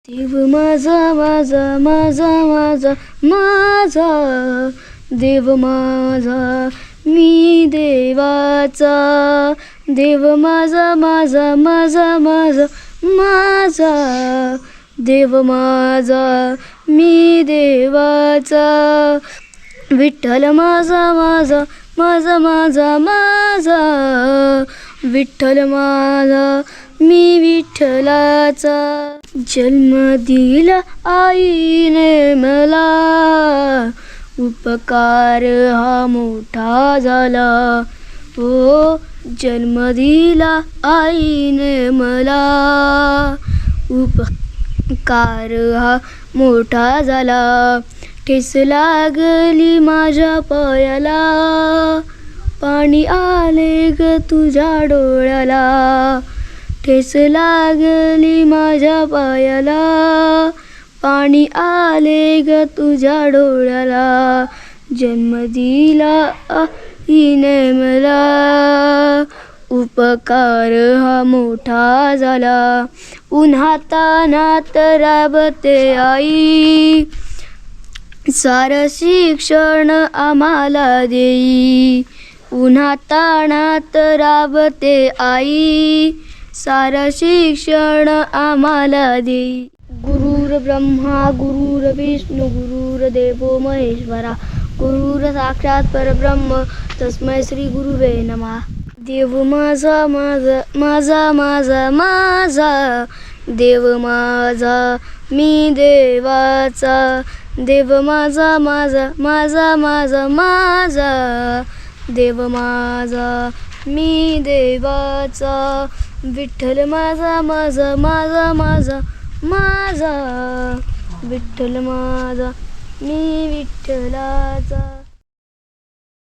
देव माझा माझा माझा माझा माझा, देव माझा मी देवाचा, देव माझा माझा माझा माझा माझा, देव माझा मी देवाचा. विठ्ठल माझा माझा माझा माझा माझा, विठ्ठल माझा मी विठ्ठलाचा. जन्म दिला आईने मला, उपकार हा मोठा झाला. हो, जन्म दिला आईने मला, उपकार हा मोठा झाला. ठेच लागली माझ्या पायाला, पाणी आले ग तुझ्या डोळ्याला. ठेच लागली माझ्या पायाला, पाणी आले ग तुझ्या डोळ्याला. जन्म दिला आईने मला, उपकार हा मोठा झाला. उन्हातान्हात राबते आई, सारं शिक्षण आम्हाला देई. उन्हातान्हात राबते आई, सारं शिक्षण आम्हाला देई. गुरुर ब्रह्मा गुरुर विष्णू गुरुर्देवो महेश्वरा, गुरुर साक्षात परब्रह्म तस्मै श्री गुरुवे नमः. देव माझा माझा माझा माझा माझा, देव माझा मी देवाचा, देव माझा माझा माझा माझा माझा, देव माझा मी देवाचा. विठ्ठल माझा माझा माझा माझा माझा, विठ्ठल माझा मी विठ्ठलाचा.